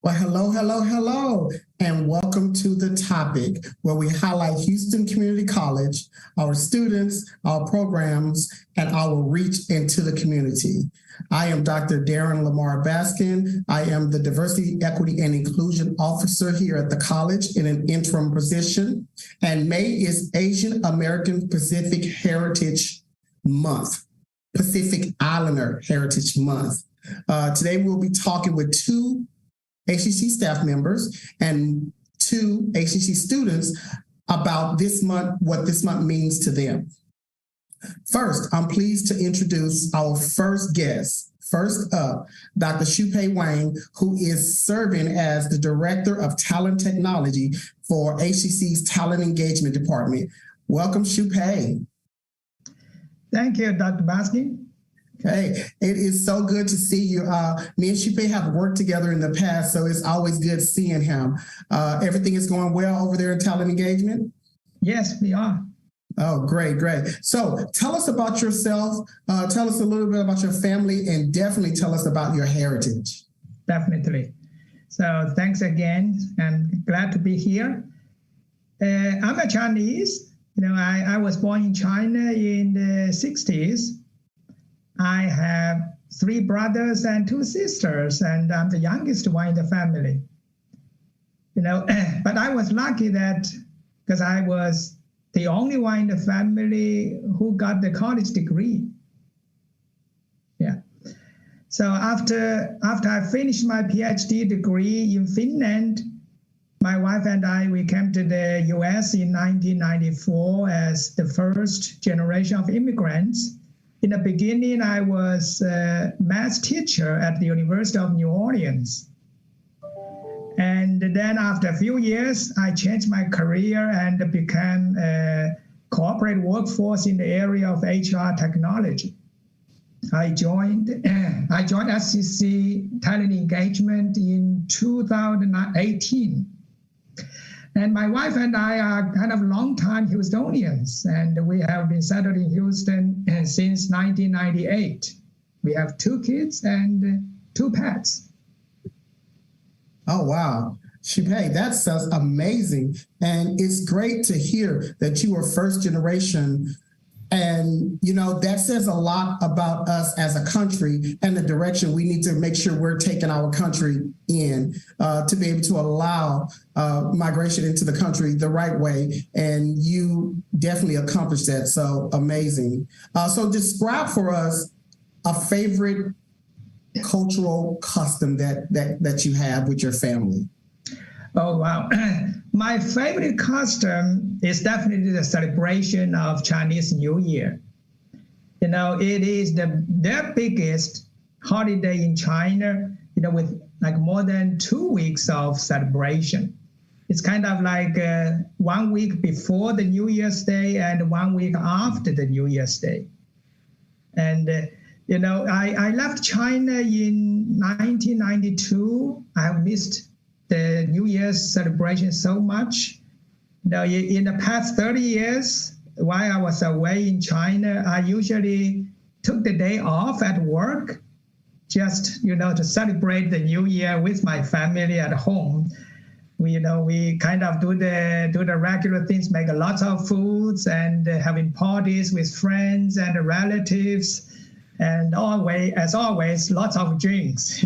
Well, hello, hello, hello, and welcome to The Topic, where we highlight Houston Community College, our students, our programs, and our reach into the community. I am Dr. Darren Lamar Baskin. I am the Diversity, Equity, and Inclusion Officer here at the college in an interim position. And May is Asian American Pacific Heritage Month, Pacific Islander Heritage Month. Today we'll be talking with two HCC staff members and two HCC students about this month, what this month means to them. First, I'm pleased to introduce our first guest. First up, Dr. Shupei Wang, who is serving as the Director of Talent Technology for HCC's Talent Engagement Department. Welcome, Shupei. Thank you, Dr. Baskin. Hey, it is so good to see you. Me and Shupei have worked together in the past, so it's always good seeing him. Everything is going well over there in Talent Engagement? Yes, we are. Oh, great, great. So tell us about yourself. Tell us a little bit about your family, and definitely tell us about your heritage. Definitely. So thanks again, and glad to be here. I'm a Chinese. I was born in China in the 60s. I have 3 brothers and 2 sisters, and I'm the youngest one in the family. But I was lucky that because I was the only one in the family who got the college degree. Yeah. So after I finished my Ph.D. degree in Finland, my wife and I, we came to the US in 1994 as the first generation of immigrants. In the beginning, I was a math teacher at the University of New Orleans. And then after a few years, I changed my career and became a corporate workforce in the area of HR technology. I joined HCC Talent Engagement in 2018. And my wife and I are kind of long-time Houstonians, and we have been settled in Houston since 1998. We have 2 kids and 2 pets. Oh, wow. Shupei, that sounds amazing. And it's great to hear that you were first generation. And, that says a lot about us as a country and the direction we need to make sure we're taking our country in to be able to allow migration into the country the right way. And you definitely accomplished that. So amazing. So describe for us a favorite cultural custom that you have with your family. Oh, wow. My favorite custom is definitely the celebration of Chinese New Year. It is their biggest holiday in China, with like more than 2 weeks of celebration. It's kind of like 1 week before the New Year's Day and 1 week after the New Year's Day. And I left China in 1992. I have missed the New Year's celebration so much. In the past 30 years, while I was away in China, I usually took the day off at work just, to celebrate the New Year with my family at home. We kind of do the regular things, make lots of foods and having parties with friends and relatives. And as always, lots of drinks,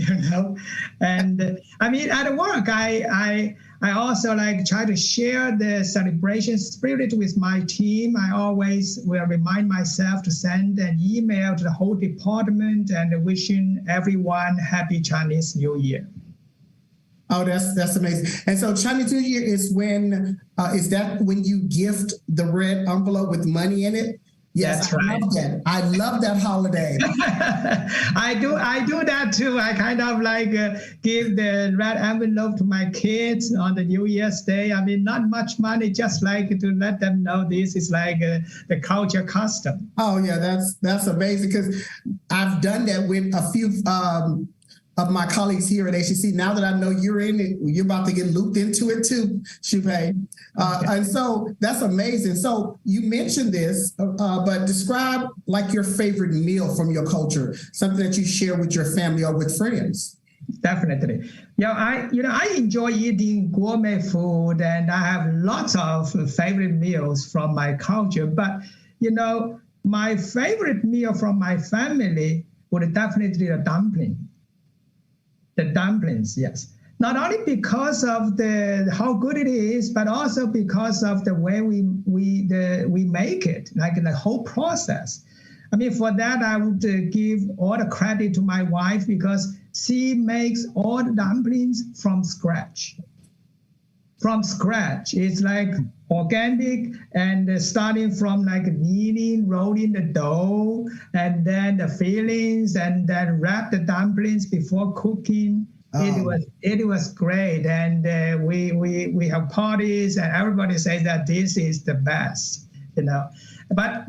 And at work, I also try to share the celebration spirit with my team. I always will remind myself to send an email to the whole department and wishing everyone happy Chinese New Year. Oh, that's amazing. And so Chinese New Year is is that when you gift the red envelope with money in it? Yes, that's right. I love that holiday. I do that too. I kind of give the red envelope to my kids on the New Year's Day. Not much money, just to let them know this is the culture custom. Oh yeah, that's amazing because I've done that with a few of my colleagues here at HCC. Now that I know you're in it, you're about to get looped into it too, Shupei. And so that's amazing. So you mentioned this, but describe your favorite meal from your culture, something that you share with your family or with friends. Definitely. I enjoy eating gourmet food, and I have lots of favorite meals from my culture. But, my favorite meal from my family would definitely be the dumpling. The dumplings, yes. Not only because of how good it is, but also because of the way we make it, like the whole process. I mean, for that, I would give all the credit to my wife because she makes all the dumplings from scratch. From scratch. It's like organic and starting from like kneading, rolling the dough, and then the fillings, and then wrap the dumplings before cooking. It was great, and we have parties, and everybody says that this is the best, But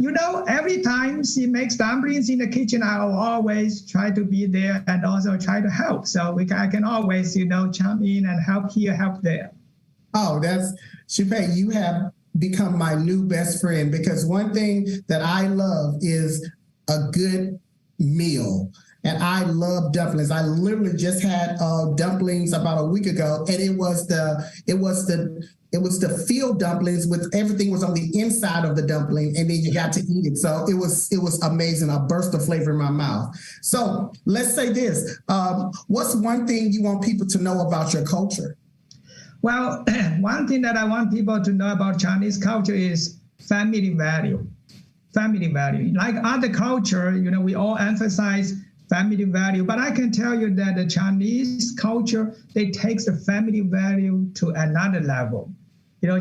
every time she makes dumplings in the kitchen, I will always try to be there and also try to help. So I can always chime in and help here, help there. Oh, Shupei, you have become my new best friend, because one thing that I love is a good meal. And I love dumplings. I literally just had dumplings about a week ago, and it was the field dumplings with everything was on the inside of the dumpling, and then you got to eat it. So it was amazing. A burst of flavor in my mouth. So let's say this: what's one thing you want people to know about your culture? Well, one thing that I want people to know about Chinese culture is family value. Family value. Like other culture, we all emphasize family value, but I can tell you that the Chinese culture, they take the family value to another level.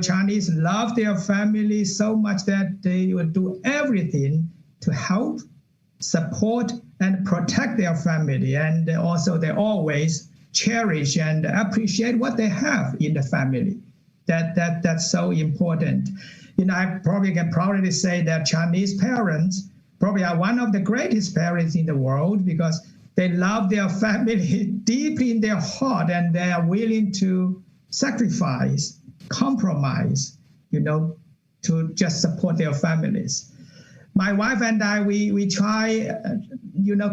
Chinese love their family so much that they will do everything to help, support, and protect their family. And also they always cherish and appreciate what they have in the family. That's so important. I probably can proudly say that Chinese parents probably are one of the greatest parents in the world, because they love their family deeply in their heart, and they are willing to sacrifice, compromise, to just support their families. My wife and I, we try,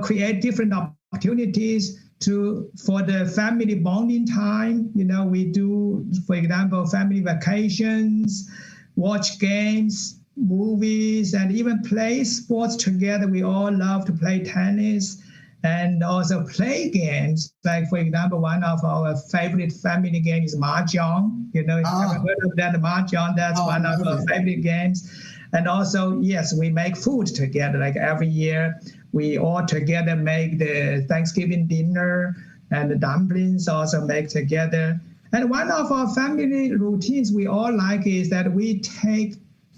create different opportunities for the family bonding time. We do, for example, family vacations, watch games, movies, and even play sports together. We all love to play tennis and also play games. Like, for example, one of our favorite family games is Mahjong. Have you heard of that, Mahjong? That's one of our favorite games. And also, yes, we make food together. Like every year, we all together make the Thanksgiving dinner, and the dumplings also make together. And one of our family routines we all like is that we take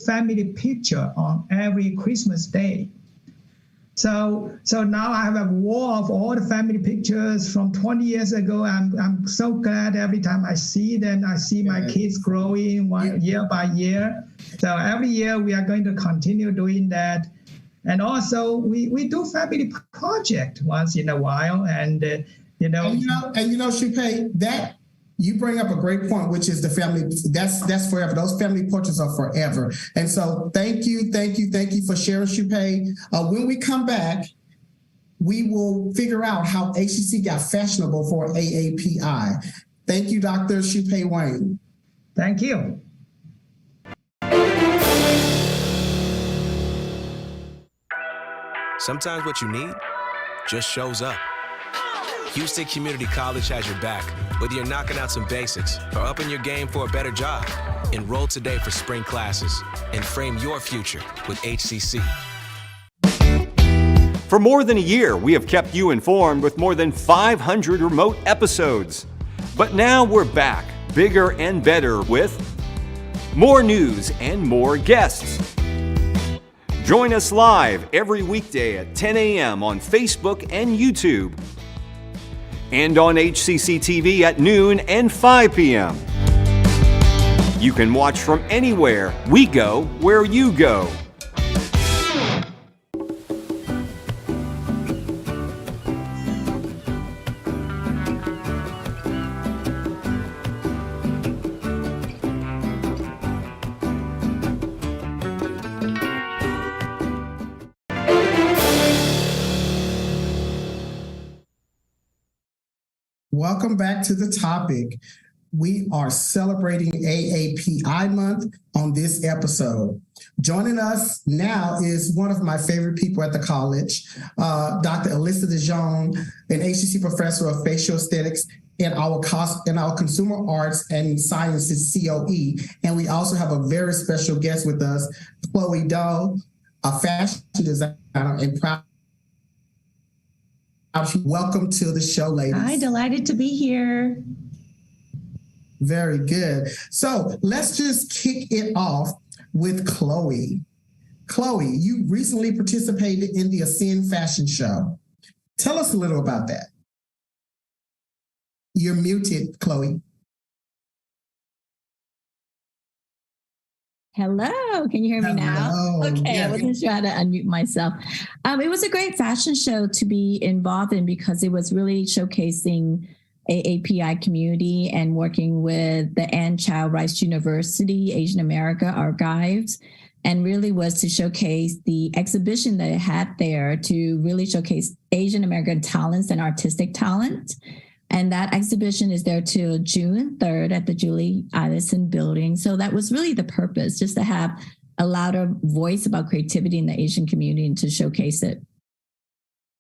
family picture on every Christmas day. So now I have a wall of all the family pictures from 20 years ago. I'm so glad every time I see them. I see my kids growing year by year. So every year we are going to continue doing that. And also we do family project once in a while. And Shupei, that you bring up a great point, which is the family. That's forever. Those family portraits are forever. And so thank you for sharing, Shupei. When we come back, we will figure out how HCC got fashionable for AAPI. Thank you, Dr. Shupei Wang. Thank you. Sometimes what you need just shows up. Houston Community College has your back, whether you're knocking out some basics or upping your game for a better job. Enroll today for spring classes and frame your future with HCC. For more than a year, we have kept you informed with more than 500 remote episodes. But now we're back, bigger and better, with more news and more guests. Join us live every weekday at 10 a.m. on Facebook and YouTube, and on HCC TV at noon and 5 p.m. You can watch from anywhere. We go where you go. Welcome back to the topic. We are celebrating AAPI month on this episode. Joining us now is one of my favorite people at the college, Dr. Alissa Jongh, an HCC professor of facial aesthetics in our consumer arts and sciences COE. And we also have a very special guest with us, Chloe Do, a fashion designer and proud. Welcome to the show, ladies. Hi, delighted to be here. Very good. So let's just kick it off with Chloe. Chloe, you recently participated in the Ascend fashion show. Tell us a little about that. You're muted, Chloe. Hello, can you hear me now? Okay, yeah. I wasn't sure how to unmute myself. It was a great fashion show to be involved in because it was really showcasing AAPI community and working with the Ann Chow Rice University Asian America Archives, and really was to showcase the exhibition that it had there to really showcase Asian American talents and artistic talent. And that exhibition is there till June 3rd at the Julie Addison building. So that was really the purpose, just to have a louder voice about creativity in the Asian community and to showcase it.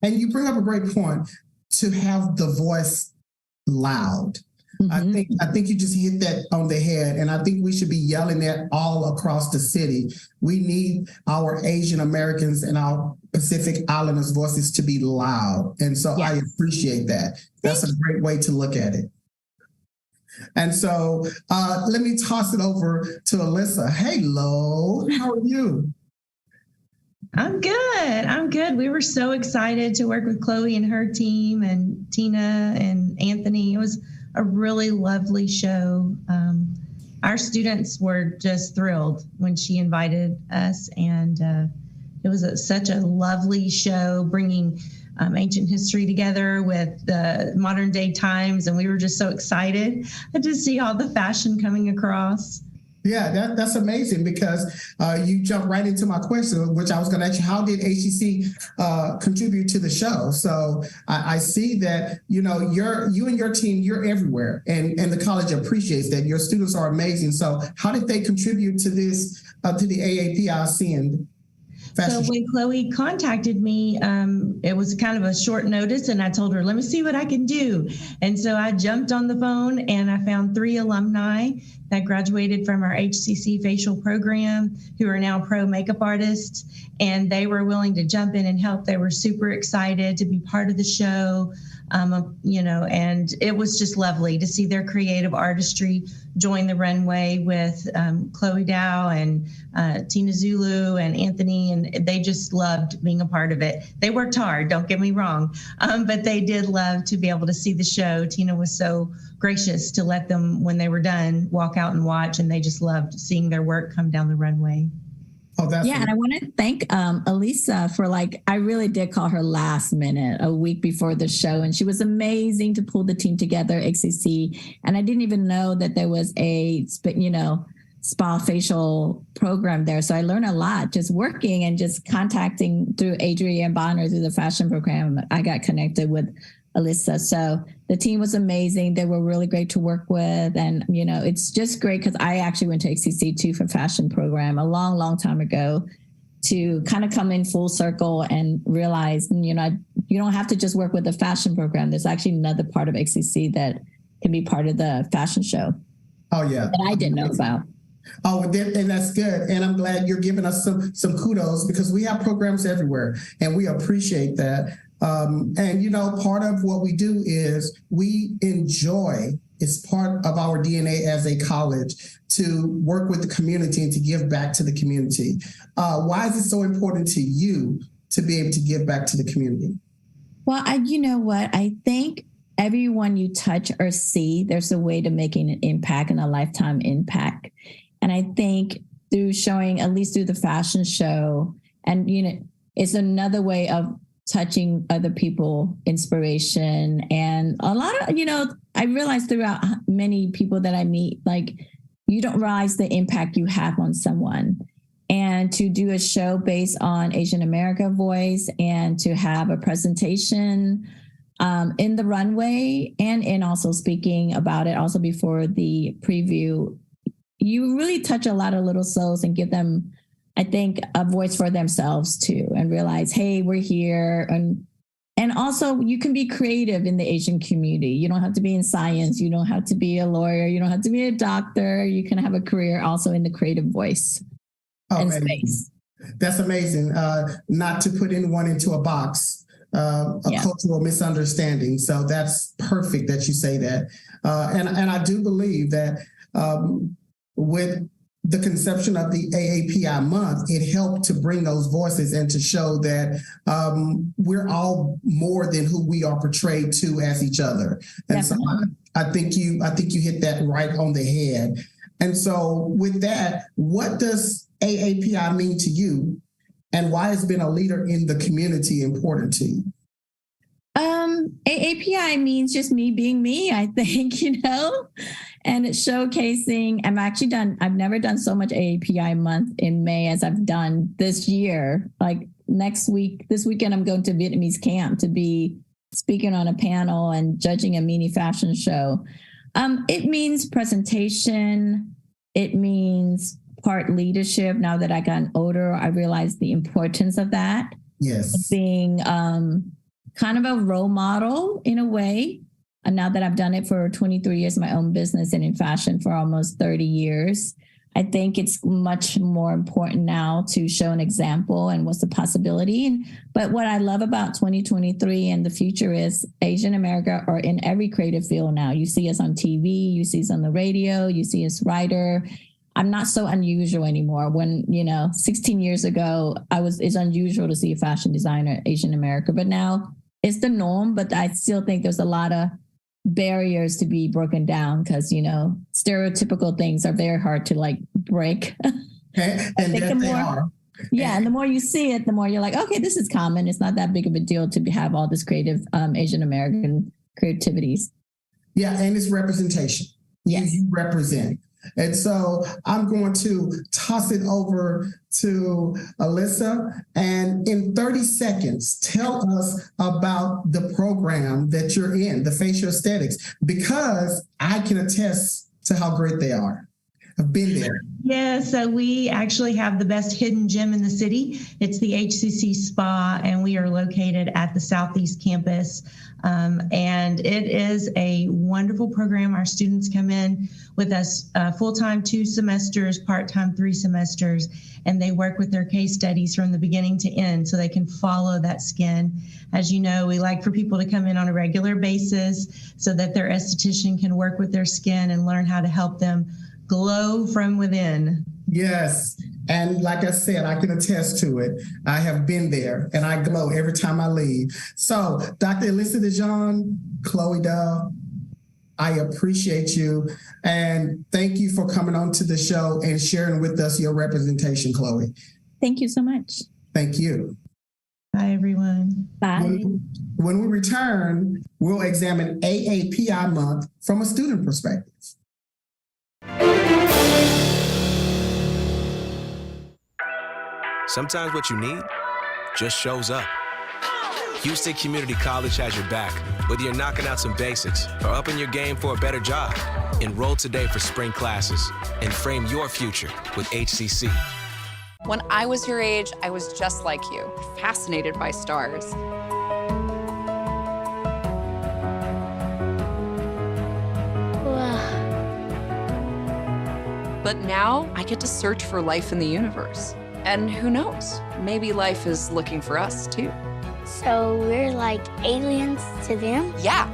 And you bring up a great point, to have the voice loud. Mm-hmm. I think you just hit that on the head, and I think we should be yelling that all across the city. We need our Asian Americans and our Pacific Islanders' voices to be loud, and so yes. I appreciate that. That's a great way to look at it. And so let me toss it over to Alissa. Hey, Lo, how are you? I'm good. We were so excited to work with Chloe and her team and Tina and Anthony. It was a really lovely show. Our students were just thrilled when she invited us, and it was such a lovely show, bringing ancient history together with the modern day times, and we were just so excited to see all the fashion coming across. Yeah, that's amazing, because you jumped right into my question, which I was going to ask you: how did HCC contribute to the show? So I see that you and your team, you're everywhere, and the college appreciates that. Your students are amazing. So how did they contribute to this to the AAPI Ascend? So when Chloe contacted me, it was kind of a short notice, and I told her, let me see what I can do. And so I jumped on the phone and I found 3 alumni that graduated from our HCC facial program who are now pro makeup artists, and they were willing to jump in and help. They were super excited to be part of the show. And it was just lovely to see their creative artistry join the runway with Chloe Dow and Tina Zulu and Anthony, and they just loved being a part of it. They worked hard, don't get me wrong, but they did love to be able to see the show. Tina was so gracious to let them, when they were done, walk out and watch, and they just loved seeing their work come down the runway. Oh, that's and I want to thank Alissa for, I really did call her last minute, a week before the show, and she was amazing to pull the team together, HCC. And I didn't even know that there was a, spa facial program there. So I learned a lot just working and just contacting through Adrienne Bonner through the fashion program. I got connected with Alissa. So the team was amazing. They were really great to work with. And, it's just great because I actually went to HCC too for fashion program a long, long time ago, to kind of come in full circle and realize, you don't have to just work with the fashion program. There's actually another part of HCC that can be part of the fashion show. Oh, yeah. That I didn't know about. Oh, and that's good. And I'm glad you're giving us some kudos, because we have programs everywhere and we appreciate that. Part of what we do is we enjoy, it's part of our DNA as a college, to work with the community and to give back to the community. Why is it so important to you to be able to give back to the community? Well, you know what? I think everyone you touch or see, there's a way to making an impact and a lifetime impact. And I think through showing, at least through the fashion show, and, it's another way of touching other people, inspiration. And a lot of, I realized throughout many people that I meet, you don't realize the impact you have on someone. And to do a show based on Asian America voice and to have a presentation in the runway and in also speaking about it also before the preview, you really touch a lot of little souls and give them, I think, a voice for themselves too, and realize, hey, we're here. And also you can be creative in the Asian community. You don't have to be in science. You don't have to be a lawyer. You don't have to be a doctor. You can have a career also in the creative voice and space. That's amazing. Not to put anyone into a box, cultural misunderstanding. So that's perfect that you say that. And I do believe that with the conception of the AAPI month, it helped to bring those voices and to show that we're all more than who we are portrayed to as each other. And Definitely. So I think you hit that right on the head. And so with that, what does AAPI mean to you, and why has being a leader in the community important to you? AAPI means just me being me, I think, and it's showcasing. I've never done so much AAPI month in May as I've done this year. Like this weekend, I'm going to Vietnamese camp to be speaking on a panel and judging a mini fashion show. It means presentation. It means part leadership. Now that I got older, I realized the importance of that. Yes. Being kind of a role model in a way. And now that I've done it for 23 years, my own business, and in fashion for almost 30 years, I think it's much more important now to show an example and what's the possibility. But what I love about 2023 and the future is Asian America are in every creative field now. You see us on TV, you see us on the radio, you see us writer. I'm not so unusual anymore. When, 16 years ago, it's unusual to see a fashion designer, Asian America, but now it's the norm. But I still think there's a lot of barriers to be broken down because, stereotypical things are very hard to break. And they are. Yeah, and the more you see it, the more you're like, okay, this is common. It's not that big of a deal to have all this creative Asian American creativities. Yeah, and it's representation. Yes. You represent. And so I'm going to toss it over to Alissa. And in 30 seconds, tell us about the program that you're in, the Facial Aesthetics, because I can attest to how great they are. I've been there. Yeah, so we actually have the best hidden gem in the city. It's the HCC Spa, and we are located at the Southeast campus. And it is a wonderful program. Our students come in with us full-time 2 semesters, part-time 3 semesters, and they work with their case studies from the beginning to end so they can follow that skin. As you know, we like for people to come in on a regular basis so that their esthetician can work with their skin and learn how to help them glow from within. Yes. And like I said, I can attest to it. I have been there and I glow every time I leave. So Dr. Alissa DeJongh, Chloe Dell, I appreciate you. And thank you for coming on to the show and sharing with us your representation, Chloe. Thank you so much. Thank you. Bye, everyone. Bye. When we return, we'll examine AAPI month from a student perspective. Sometimes what you need just shows up. Houston Community College has your back, whether you're knocking out some basics or upping your game for a better job. Enroll today for spring classes and frame your future with HCC. When I was your age, I was just like you, fascinated by stars. But now I get to search for life in the universe. And who knows, maybe life is looking for us too. So we're like aliens to them? Yeah.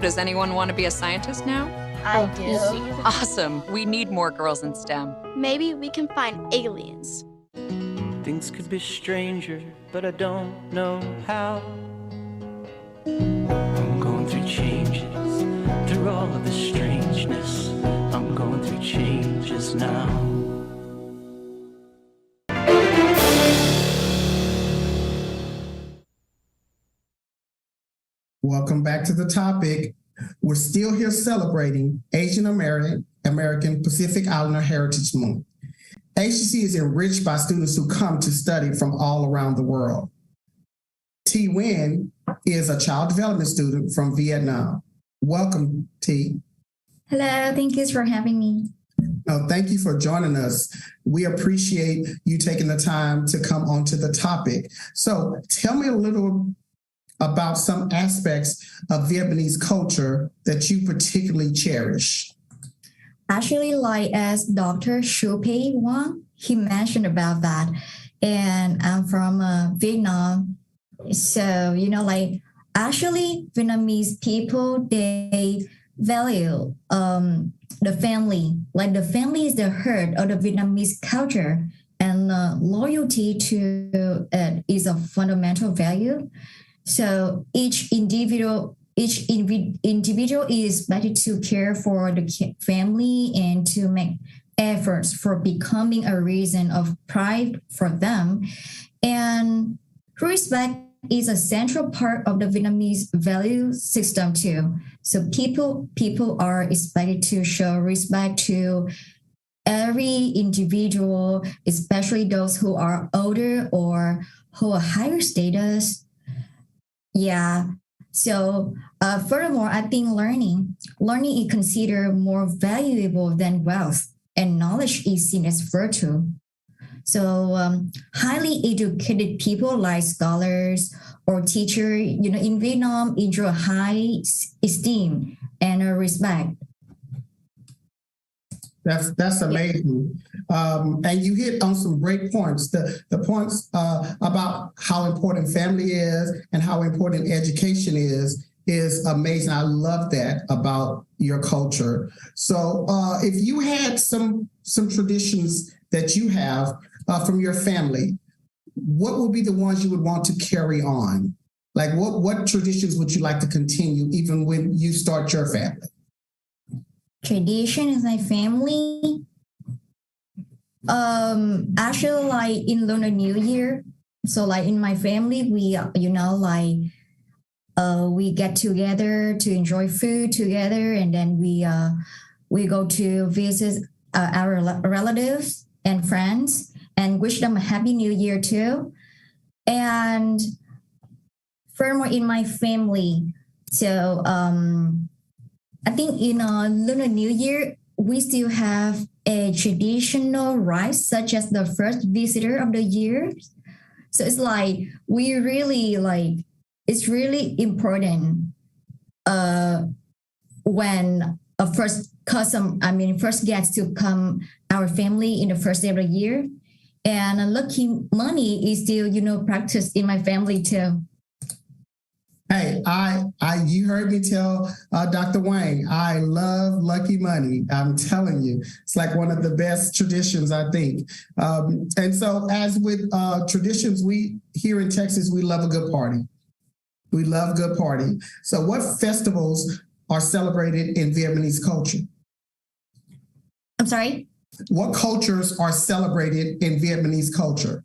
Does anyone want to be a scientist now? I do. Awesome. We need more girls in STEM. Maybe we can find aliens. Things could be stranger, but I don't know how. I'm going through changes, through all of the strangeness. I'm going through changes now. Welcome back to the topic. We're still here celebrating Asian American Pacific Islander Heritage Month. HCC is enriched by students who come to study from all around the world. T. Nguyen is a child development student from Vietnam. Welcome, T. Hello, thank you for having me. No, thank you for joining us. We appreciate you taking the time to come onto the topic. So tell me a little about some aspects of Vietnamese culture that you particularly cherish. Actually, like as Dr. Shupei Wang, he mentioned about that. And I'm from Vietnam. So, actually Vietnamese people, they value the family. Like the family is the heart of the Vietnamese culture, and loyalty to it is a fundamental value. So each individual is expected to care for the family and to make efforts for becoming a reason of pride for them. And respect is a central part of the Vietnamese value system too. So people are expected to show respect to every individual, especially those who are older or who are higher status. Yeah. So furthermore, I think learning is considered more valuable than wealth, and knowledge is seen as virtue. So highly educated people like scholars or teachers, in Vietnam enjoy high esteem and respect. That's amazing. And you hit on some great points. The points about how important family is and how important education is amazing. I love that about your culture. So if you had some traditions that you have from your family, what would be the ones you would want to carry on? Like what traditions would you like to continue even when you start your family? Tradition in my family, actually like in Lunar New Year. So like in my family, we we get together to enjoy food together, and then we go to visit our relatives and friends and wish them a happy new year too. And furthermore in my family, so I think in Lunar New Year, we still have a traditional rites such as the first visitor of the year. So it's like we really it's really important when a first guest to come our family in the first day of the year. And lucky money is still, practiced in my family too. Hey, you heard me tell Dr. Wang, I love lucky money. I'm telling you, it's like one of the best traditions, I think. And so as with traditions, we here in Texas, we love a good party. We love good party. So what festivals are celebrated in Vietnamese culture? I'm sorry? What cultures are celebrated in Vietnamese culture?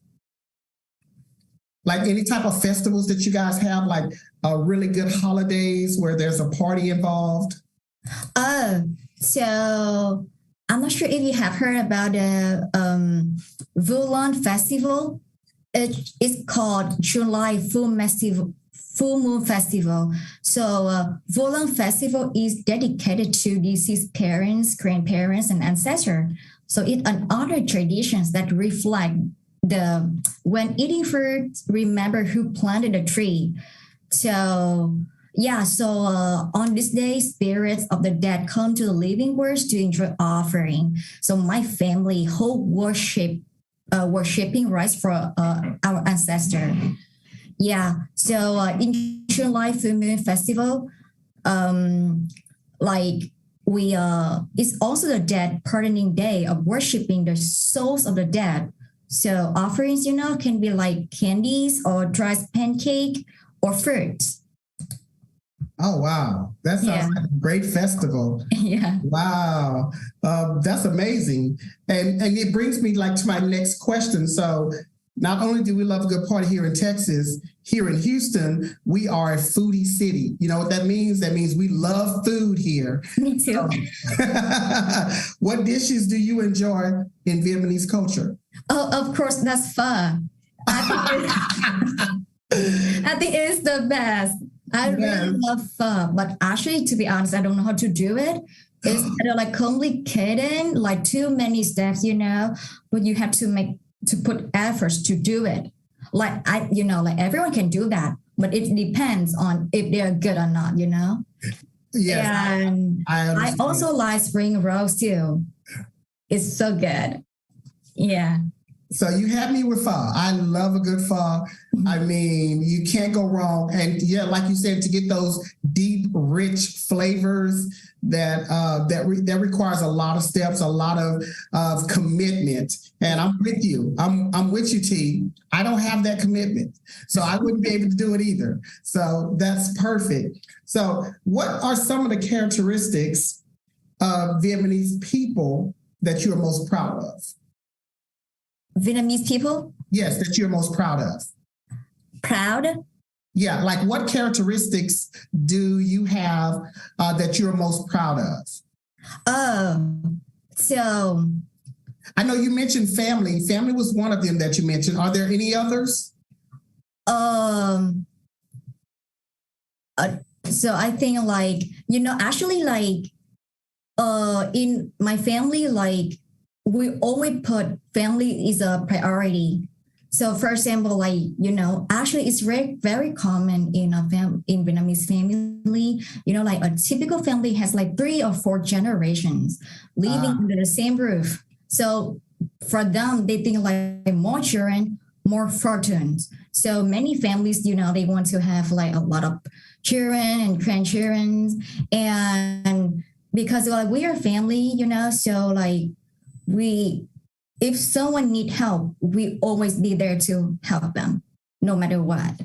Like any type of festivals that you guys have, like really good holidays where there's a party involved? So I'm not sure if you have heard about the Vulan Festival. It's called July Full Moon Festival. So Vulan Festival is dedicated to deceased parents, grandparents, and ancestors. So it and other traditions that reflect when eating fruit, remember who planted the tree. So on this day, spirits of the dead come to the living world to enjoy offering. So my family hold worshiping rites for our ancestor. Yeah. So in July Full Moon Festival, it's also the dead pardoning day of worshiping the souls of the dead. So offerings, can be like candies or dried pancake or fruits. Oh, wow. That sounds like a great festival. Yeah. Wow. That's amazing. And it brings me to my next question. So not only do we love a good party here in Texas, here in Houston, we are a foodie city. You know what that means? That means we love food here. Me too. What dishes do you enjoy in Vietnamese culture? Oh, of course, that's pho. I think it's the best. I really love pho, but actually, to be honest, I don't know how to do it. It's kind of like complicated, like too many steps, but you have to put efforts to do it. Like like everyone can do that, but it depends on if they're good or not, Yes, and I also like spring rolls too. It's so good. Yeah. So you had me with pho. I love a good pho. I mean, you can't go wrong. And yeah, like you said, to get those deep, rich flavors that requires a lot of steps, a lot of commitment. And I'm with you. I'm with you, T. I don't have that commitment, so I wouldn't be able to do it either. So that's perfect. So what are some of the characteristics of Vietnamese people that you are most proud of? Vietnamese people? Yes, that you're most proud of. Proud? Yeah, like what characteristics do you have that you're most proud of? So I know you mentioned family. Family was one of them that you mentioned. Are there any others? So I think actually in my family, we always put family is a priority. So for example, actually it's very, very common in Vietnamese family, a typical family has 3 or 4 generations living under the same roof. So for them, they think more children, more fortunes. So many families, they want to have a lot of children and grandchildren. And because we are family, so if someone need help, we always be there to help them, no matter what.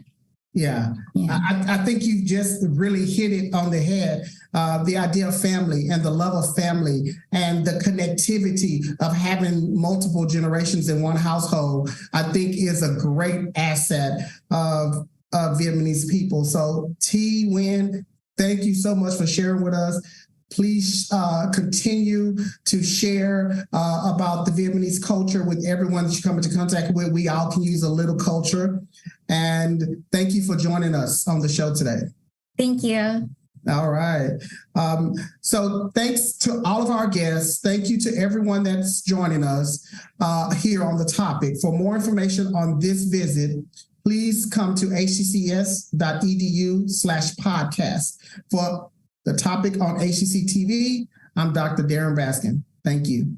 Yeah. I think you just really hit it on the head. The idea of family and the love of family and the connectivity of having multiple generations in one household, I think is a great asset of Vietnamese people. So T. Nguyen, thank you so much for sharing with us. Please continue to share about the Vietnamese culture with everyone that you come into contact with. We all can use a little culture. And thank you for joining us on the show today. Thank you. All right. So thanks to all of our guests. Thank you to everyone that's joining us here on the topic. For more information on this visit, please come to hccs.edu/podcast. For the topic on HCC TV, I'm Dr. Darren Baskin. Thank you.